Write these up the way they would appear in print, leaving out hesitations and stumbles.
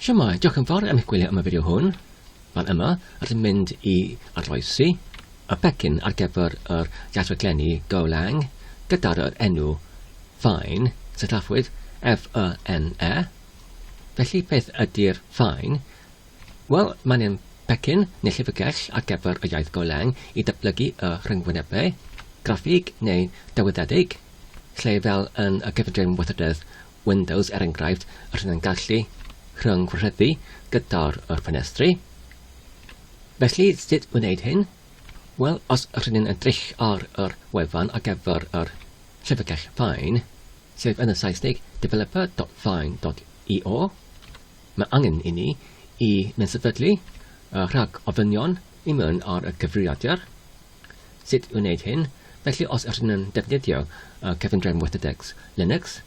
Siwmai, diolch yn fawr am eich gwylio am y fideo hwn. Fan yma, rydym mynd I arloesi y pecyn ar gyfer yr iaith Golang gyda'r enw Fyne, sillaffwyd F-Y-N-E. Felly beth ydy'r Fyne? Wel, mae'n pecyn neu llyfrgell ar gyfer y iaith Golang I datblygu y rhyngwynebau, graffig neu dywededig, lle fel yn y gyfredrefn weithredoedd Windows enghraifft rydym yn gallu rhyngwreddu gyda'r ffenestri. Felly, sut wneud hyn? Wel, os rydym yn edrych ar yr wefan ar gyfer yr llyfrgell Fyne, sef yn y Saesneg developer.fyne.io, mae angen I ni I mynd sefydlu rhag ofynion I mewn ar y cyfrifiadur. Sut wneud hyn? Felly, os rydym yn defnyddio cyfundrefn weithredeg Linux,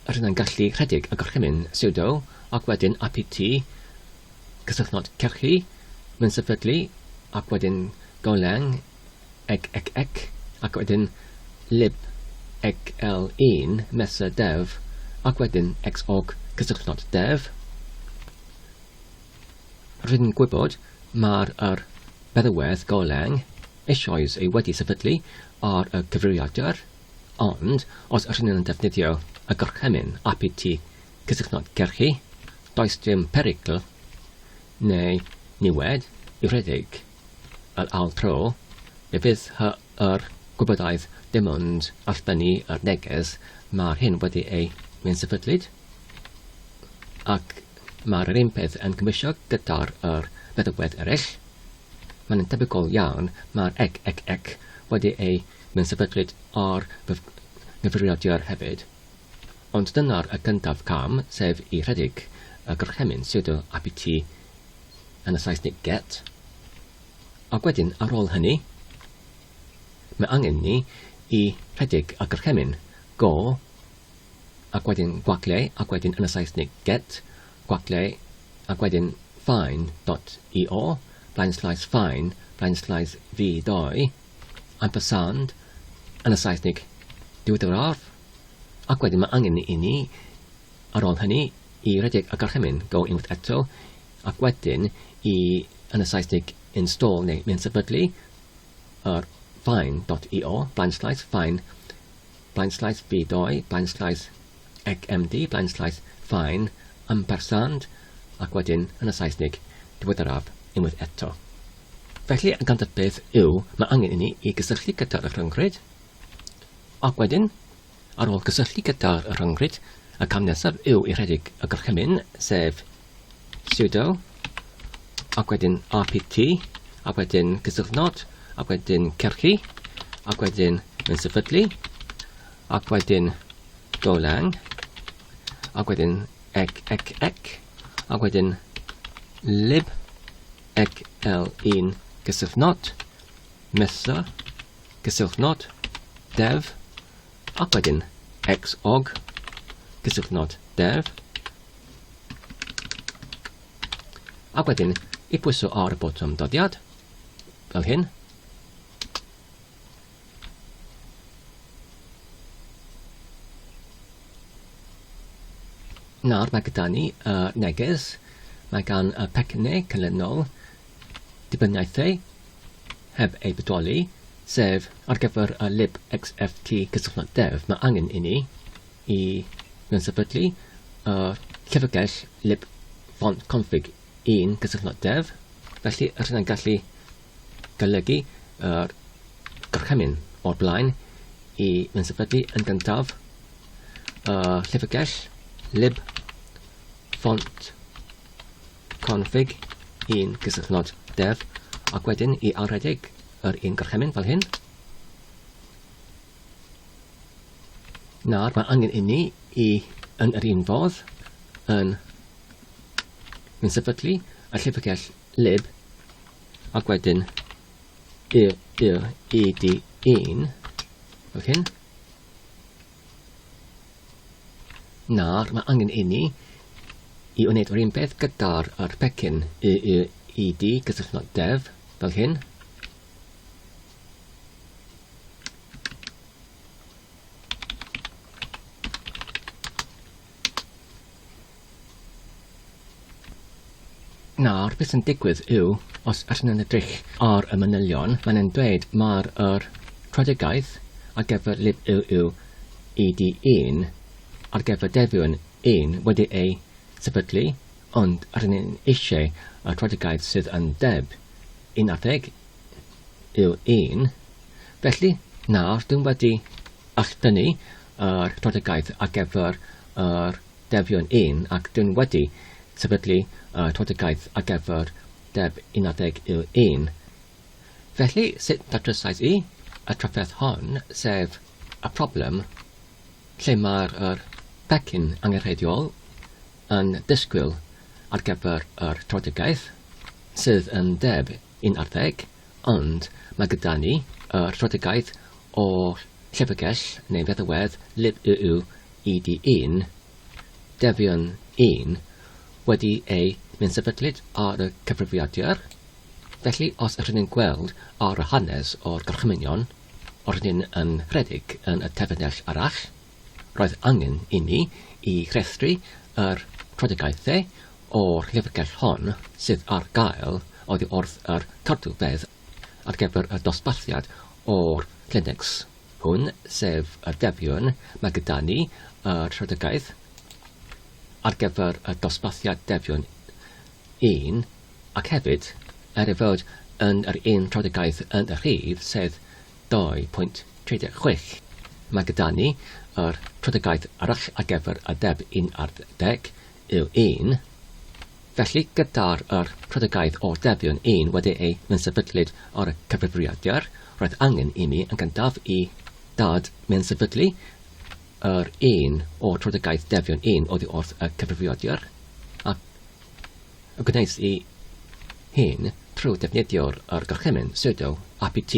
rydym yn gallu rhedeg y gorchymyn sudo ac wedyn apt cysylltnod cerchu, mynd sefydlu ac wedyn Golang ac wedyn lib l1 mesa dev ac wedyn xorg cysylltnod dev. Rydym yn gwybod mae'r feddywedd Golang eisoes ei wedi sefydlu ar y cyfrifiadur, ond os rydym yn defnyddio y gorchymyn apt cysylltnod cerchu, does dim perygl neu niwed I rhedeg yr ail tro, fe fydd yr gwybodaeth dim ond allan yr neges mae'r hyn wedi ei mynd sefydlyd, ac mae'r un peth yn cymysio gyda'r feddywedd eraill. Mae'n debygol iawn mae'r wedi ei mynd sefydlyd ar gyfrifiadur hefyd. Ond dyna'r y gyntaf cam, sef I rhedeg y gorchymyn sudo apt yn y Saesneg get. Ac wedyn, ar ôl hynny, mae angen ni I rhedeg y gorchymyn go, ac wedyn gwaclau, ac wedyn yn y Saesneg get, gwaclau, ac wedyn fyne.io, /fyne, /v2, ampersand, yn y Saesneg diweddaraf, ac wedyn mae angen I ni, ar ôl hynny, I rhedeg y gorchymyn go unwaith eto, ac wedyn yn y Saesneg install neu mynd sefydlu yr fyne.io, /fyne, /v2, /xmd, /fyne, ampersand, ac wedyn yn y Saesneg diweddaraf unwaith eto. Felly, y gandad beth yw, mae angen I ni I gysylltu gyda'r rhyngrwyd, ac wedyn, ar ôl gysylltu gyda'r rhyngrwyd, y cam nesaf yw I rhedeg y gorchymyn, sef sudo, ac wedyn apt, ac wedyn cysylltnod, ac wedyn cerchu, ac wedyn mynd sefydlu, ac wedyn Golang, ac wedyn ac wedyn lib l1 cysylltnod, mesa cysylltnod, dev, ac wedyn xorg cysylltnod dev, ac wedyn I pwyso ar y botwm dodiad, fel hyn. Nawr mae gyda ni neges, mae gan y pecynau canlynol dibyniaethau heb ei bodoli, sef ar gyfer y lib xft cysylltnod dev, mae angen I ni I mynd sefydlu llyfrgell lib font config 1 cysylltnod dev. Felly rydym yn gallu golygu gorchymyn o'r blaen I mynd sefydlu yn gyntaf llyfrgell lib font config 1 cysylltnod dev, ac wedyn I alrhedeg yr un gorchymyn fel hyn. Nawr mae angen I ni yn yr un fodd yn mynd sefydlu y llyfrgell lib, ac wedyn ed1 fel hyn. Nawr mae angen I ni I wneud yr un peth gyda'r pecyn ed cysylltnod dev fel hyn. Nawr, beth sy'n digwydd yw, os ydyn nhw'n edrych ar y manylion, maen dweud mae'r tradegaeth ar gyfer lib ed1 ar gyfer defion 1 wedi ei sefydlu, ond ydyn nhw'n eisiau y tradegaeth sydd yn deb 11 yw 1. Felly, nawr, dwi'n wedi alldynnu yr tradegaeth ar gyfer yr defion 1 ac dwi'n wedi sefydlu y tradegaeth ar gyfer deb 11 yw 1. Felly, sut dadrysais i y trafferth hon, sef y problem lle mae'r becyn angenrheidiol yn disgwyl ar gyfer yr tradegaeth sydd yn deb 11, ond mae gyda ni yr tradegaeth o llyfrgell neu feddywedd lib ed1 defion 1 wedi ei mynd sefydlyd ar y cyfrifiadur. Felly, os ydyn ni'n gweld ar y hanes o'r gorchymynion, rydyn yn rhedeg yn y terfynell arall, roedd angen i ni i rhestru yr tradegaethau o'r llyfrgell hon sydd ar gael oddi wrth yr cadwfedd ar gyfer y dosbarthiad o'r Linux hwn, sef y defion. Mae gyda ni yr tradegaeth ar gyfer y dosbarthiad defion 1 ac hefyd er ei fod yn yr un tradegaeth yn y rhif sef 2.36. Mae gyda ni yr tradegaeth arall ar gyfer y deb 11 yw 1. Felly, gyda'r tradegaeth o'r defion 1 wedi ei mynd sefydlyd ar y cyfrifiadur, roedd angen i mi yn gyntaf i dad mynd sefydlu yr un o'r tradegaeth defion 1 oddi wrth y cyfrifiadur, ac y gwneud i hyn trwy defnyddio'r gorchymyn sudo apt,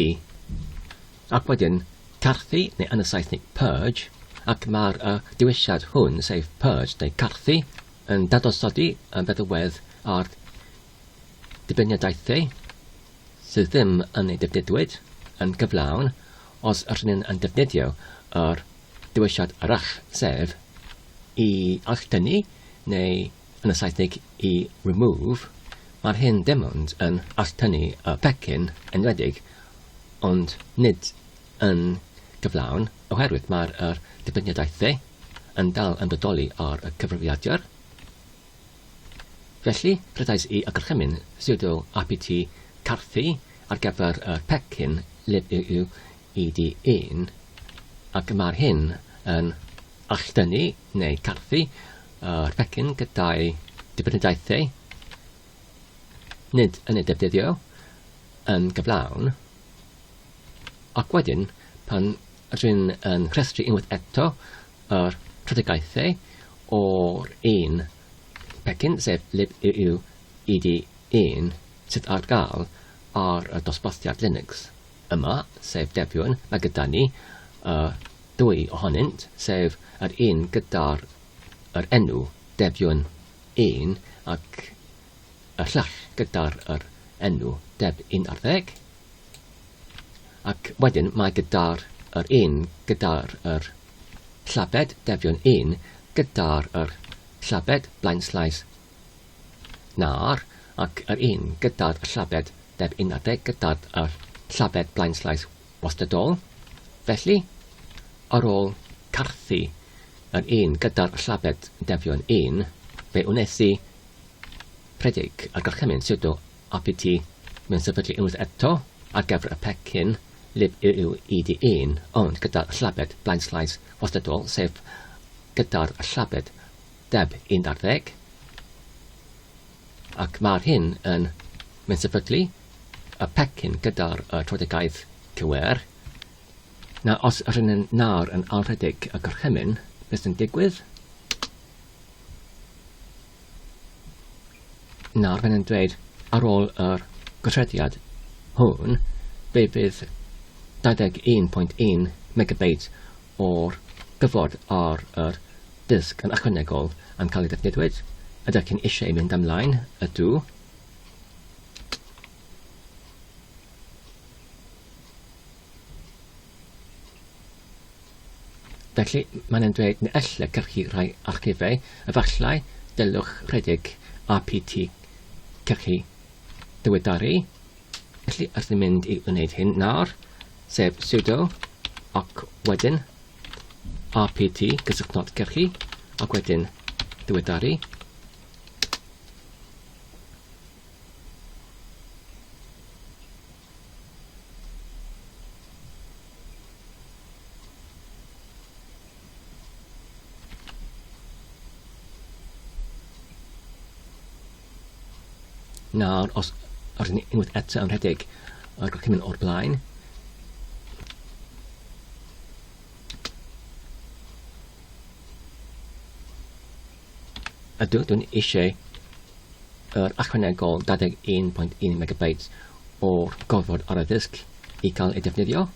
ac wedyn carthu neu yn y Saesnig purge, ac mae'r diwylliad hwn sef purge neu carthu yn dadosodi yn feddywedd ar dibyniadaethau sydd ddim yn ei defnyddiwyd yn gyflawn os ydyn yn defnyddio yr diwylliad arall sef i alldynnu neu yn y Saesnig i remove. Mae'r hyn dim ond yn alldynnu y becyn enwedig, ond nid yn gyflawn oherwydd mae'r dibyniadaethau yn dal yn bodoli ar y cyfrifiadur. Felly, rydais i y gorchymyn sudo apt carthu ar gyfer y pecyn lib ed1, ac mae'r hyn yn alldynnu neu carthu yr pecyn gyda'i dibyniadaethau nid yn ei defnyddio yn gyflawn, ac wedyn pan rydyn yn rhestru unwaith eto yr tradegaethau o'r un pecyn sef lib ed1 sydd ar gael ar y dosbarthiad Linux yma, sef defion. Mae gyda ni dwy ohonynt, sef yr un gyda'r enw defion 1 ac y llall gyda'r enw deb 11, ac wedyn mae gyda'r un gyda'r llabed defion 1 gyda'r llabed blaenslaes nar, ac yr un gyda'r llabed deb 11 gyda'r llabed blaenslaes wastadol. Felly, ar ôl carthu yr un gyda'r llabed defion 1, fe wnes i rhedeg ar gorchymyn sudo apt mewn sefydlu unwaith eto ar gyfer y pecyn lib ed1, ond gyda'r llabed blaenslaes wastadol, sef gyda'r llabed deb 11, ac mae'r hyn yn mynd sefydlu y pecyn gyda'r tradegaeth cywer. Na, os ydyn yn nawr yn alrhedeg y gorchymyn, beth sy'n digwydd? Nawr fe'n dweud ar ôl yr gweithrediad hwn, fe fydd 21.1 megabyte o'r gyfod ar yr disg yn ychwanegol yn cael ei ddefnyddiwyd. Ydych chi'n eisiau mynd ymlaen? Ydw. Felly, mae'n dweud na ella cyrchu rhai archifau, efallai dylwch rhedeg apt cyrchu diwedaru. Felly, wrth ni'n mynd i wneud hyn nawr, sef sudo ac wedyn rpt gysylltnod cyrchu ac wedyn diwedaru. Nawr, os ydym ni unwaith eto yn rhedeg yr gorchymyn o'r blaen, dwi'n eisiau yr ychwanegol 21.1 megabytes o'r gofod ar y disg i cael ei defnyddio.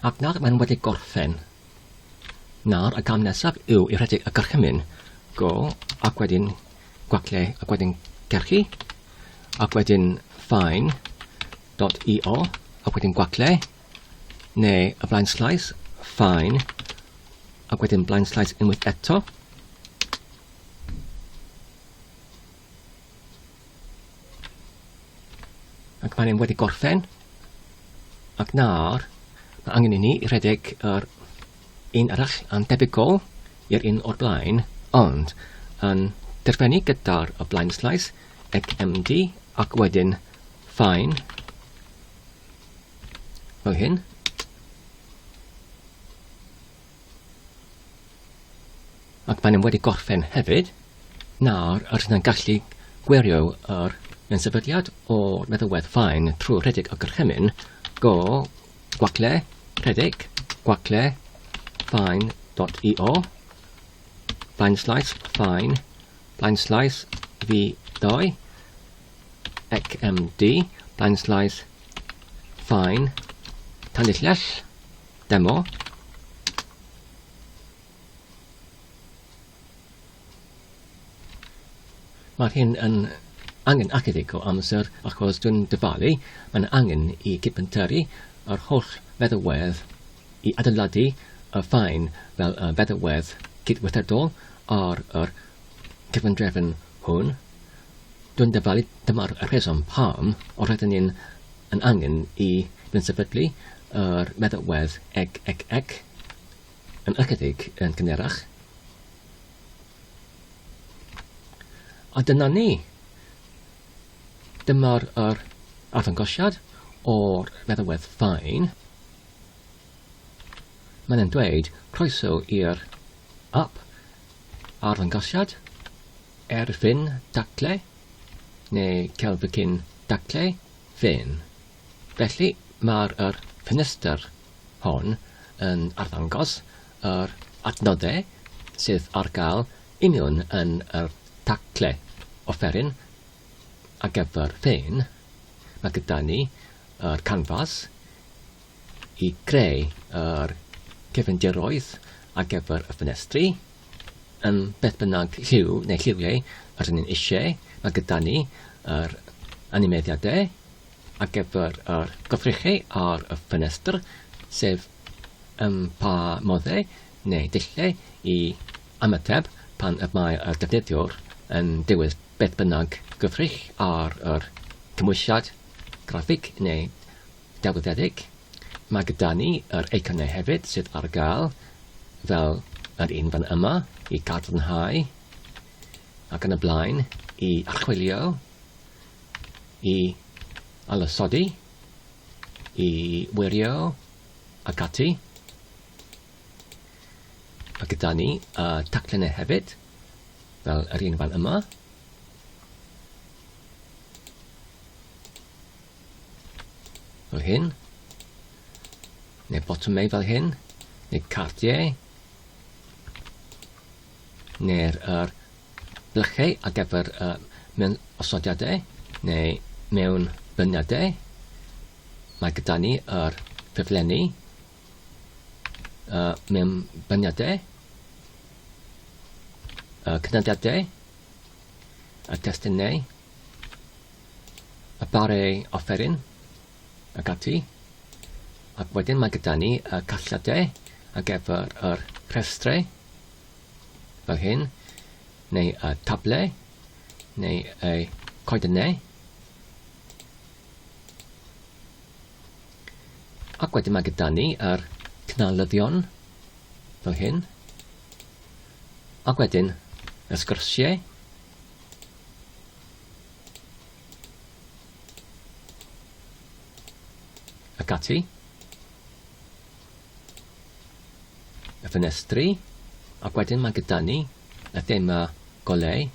Ac nawr mae'n wedi gorffen. Nawr y gam nesaf yw i rhedeg y gorchymyn go ac wedyn gwacle ac wedyn cyrchu ac wedyn Fyne.io ac wedyn gwacle neu y blaen slais Fyne ac wedyn blaen slais unwaith eto. Ac mae'n wedi gorffen. Ac nawr mae angen i ni rhedeg yr un arall yn debygol i'r un o'r blaen, ond yn derfynu gyda'r y blaen slais XMD ac wedyn Fyne fel hyn. Ac mae'n wedi gorffen hefyd. Nawr, rydyn ni'n gallu gwirio yr sefydliad o'r meddalwedd Fyne trwy rhedeg y gorchymyn go gwacle, rhedeg, gwacle, Fyne.io, blaen slais, Fyne, blaen slais, V2, XMD, blaen slais, Fyne, tanillell, demo. Mae'r hyn yn angen acydig o amser achos dwi'n dyfalu, mae'n angen i gydbentyrru yr holl feddalwedd i adeiladu y Fyne fel y feddalwedd cydweithredol ar yr cyfundrefn hwn. Dwi'n dyfalu dyma'r rheswm pam o rydyn ni'n angen i sefydlu yr meddalwedd eg yn ychydig yn gynerach. A dyna ni. Dyma'r arddangosiad o'r meddalwedd Fyne. Mae'n dweud croeso i'r app arddangosiad, Fyne dacle, neu celfycyn dacle, Fyne. Felly mae'r ffenestr hon yn arddangos yr adnodau sydd ar gael union yn yr dacle offeryn ar gyfer Fyne. Mae gyda ni yr canfas i greu yr cefndiroedd ar gyfer y ffenestri yn beth bynnag lliw neu lliwiau rydyn ni'n eisiau. Mae gyda ni yr animeddiadau ar gyfer yr gofrichau ar y ffenestr sef pa moddau neu dullau i ymateb pan mae y defnyddiwr yn dewis beth bynnag gyfrich ar yr cymwysiad graffig neu delweddig. Mae gyda ni yr eiconau hefyd sydd ar gael fel yr un fan yma i gadarnhau ac yn y blaen i archwilio, i alusodi, i wirio ac ati. Mae gyda ni taclenau hefyd fel yr un fan yma. Fel hyn, neu botymau fel hyn, neu cardiau, neu'r blychau ar gyfer mewn osodiadau, neu mewn byniadau, mae gyda ni yr ffurflenni, mewnbaniadau, cynadiadau, y testunau, y barau offeryn, ac ati. Ac wedyn mae gyda ni y calliadau ar gyfer yr rhestrau, fel hyn, neu y tablau, neu y coedynau. Ac wedyn mae gyda ni yr cynalyddion, fel hyn. Ac wedyn y sgyrsiau. Ac ati. Y ffenestri. Ac wedyn mae gyda ni y thema golau,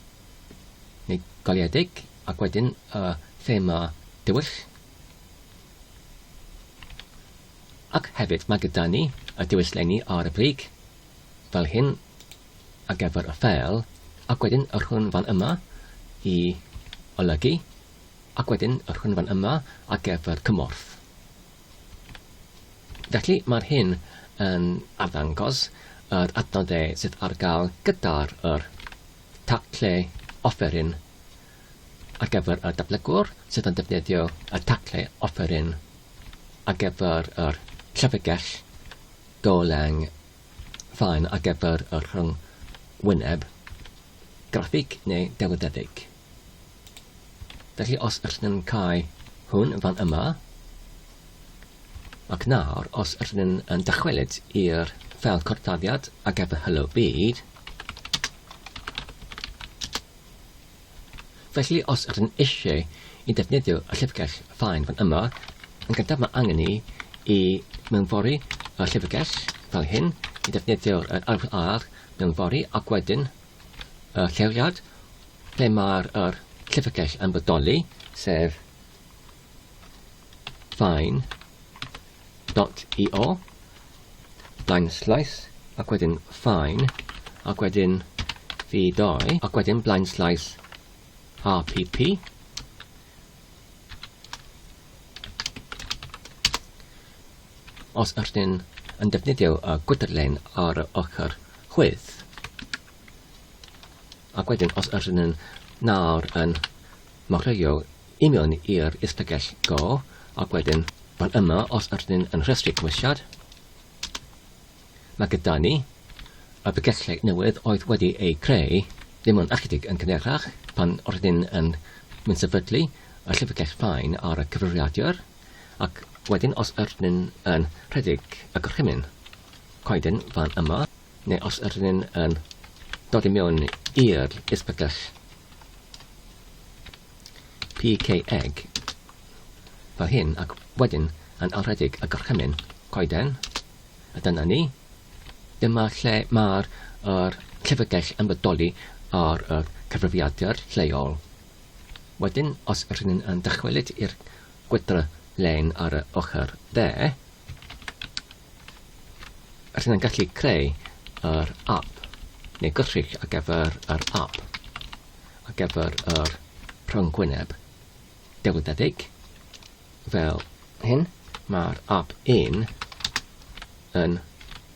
neu goliedig, ac wedyn y thema diwyll. Ac hefyd mae gyda ni y diwyllenni ar y brig, fel hyn ar gyfer y ffeil, ac wedyn yr hwnfan yma i olygu, ac wedyn yr hwnfan yma ar gyfer cymorth. Felly mae'r hyn yn arddangos yr adnoddau sydd ar gael gyda'r taclau offeryn ar gyfer y datblygwr sydd yn defnyddio y taclau offeryn ar gyfer yr llyfrgell Golang Fyne ar gyfer yr rhyngwyneb graffig neu delweddydig. Felly os ydyn nhw'n cael hwn fan yma, ac nawr os ydyn nhw'n dychwelyd i'r ffeil cortaddiad ar gyfer hello byd, felly os ydyn eisiau i defnyddio y llyfrgell Fyne fan yma, yn gyntaf mae angen ni i mewnfori y llyfrgell fel hyn, i defnyddio'r ar mewnfori, ac wedyn y lleoliad lle mae'r llyfrgell yn bodoli, sef Fyne.io, /, ac wedyn Fyne, ac wedyn V2, ac wedyn /RPP. Os ydyn yn defnyddio y gwydrlen ar y ochr chwyth, ac wedyn os ydyn nawr yn marwio i mewn i'r ystygell go, ac wedyn fan yma os ydyn yn rhestru cymwysiad, mae gyda ni y bygellau newydd oedd wedi ei creu ddim ond ychydig yn cynharach pan ydyn yn mynd sefydlu y llyfrgell Fyne ar y cyfrifiadur, ac wedyn os ydyn yn rhedeg y gorchymyn coeden fan yma, neu os ydyn yn dod i mewn i'r ysbygell PKEG fel hyn, ac wedyn yn alredig y gorchymyn coeden, a dyna ni, dyma lle mae'r llyfrgell yn bodoli ar y cyfrifiadur lleol. Wedyn, os ydyn yn dychwelyd i'r gwydra len ar y ochr dde, ydyn yn gallu creu yr app, neu gwrthrych ar gyfer yr app, ar gyfer yr rhyngwyneb delweddydig, fel hyn. Mae'r app 1 yn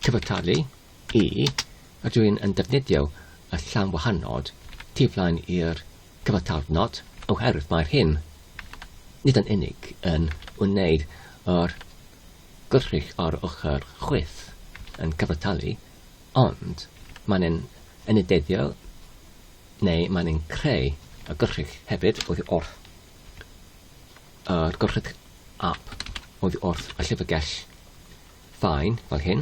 cyfartalu i a dwi'n yn defnyddio y llawn wahanol tu flaen i'r cyfartalnod, oherwydd mae'r hyn nid yn unig yn wneud yr gwrthrych ar ochr chwyth yn cyfartalu, ond mae'n enedyddio neu mae'n creu y gwrthrych hefyd wrth yr gwrthrych app wrth y llyfrgell Fyne fel hyn.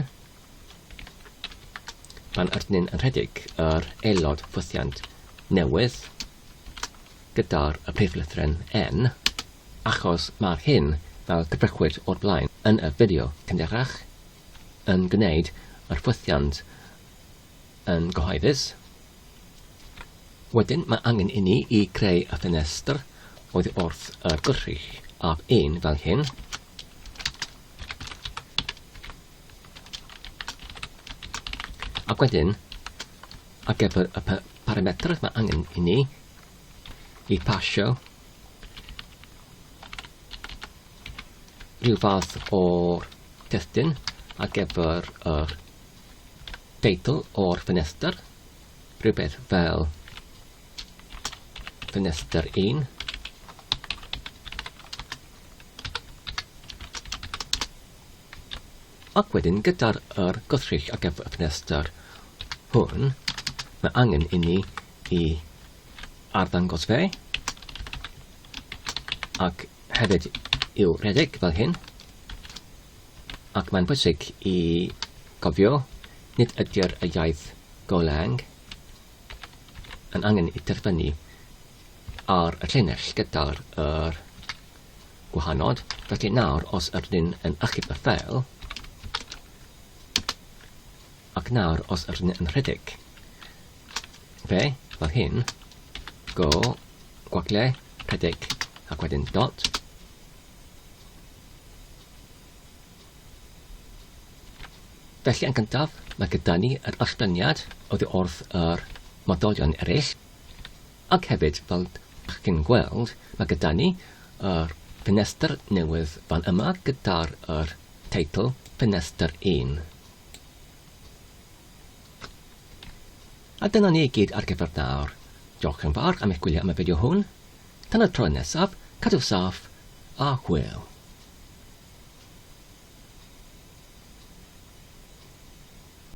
Pan ydyn yn rhedeg yr aelod ffwthiant newydd gyda'r priflythren N, achos mae'r hyn fel cyfrychwyd o'r blaen yn y fideo cynharach yn gwneud yr ffwthiant yn gyhoeddus. Wedyn mae angen i ni i creu y ffenestr wrth y gwrthrych app 1 fel hyn. Ac wedyn, ar gyfer y parametrau mae angen i ni i pasio rhyw fath o'r testyn ar gyfer yr teitl o'r ffenestr, rhywbeth fel ffenestr 1. Ac wedyn gyda'r gwrthrych ar gyfer y ffenestr hwn, mae angen i ni i arddangos fe, ac hefyd i'w rhedeg fel hyn, ac mae'n bwysig i gofio nid ydy'r y iaith Golang yn angen i terfynu ar y llinell gyda'r gwahanod. Felly nawr, os ydyn yn achub y ffeil, ac nawr os ydyn yn rhedeg fe fel hyn, go, gwagle, rhedeg, ac wedyn dot. Felly yn gyntaf, mae gyda ni yr allbyniad oddi wrth yr modolion eraill, ac hefyd, fel chi'n gweld, mae gyda ni yr ffenestr newydd fan yma gyda'r teitl ffenestr 1. A dyna ni i gyd ar gyfer nawr. Diolch yn fawr am eich gwylio am y fideo hwn. Tan y tro nesaf, cadw saff a hwyl.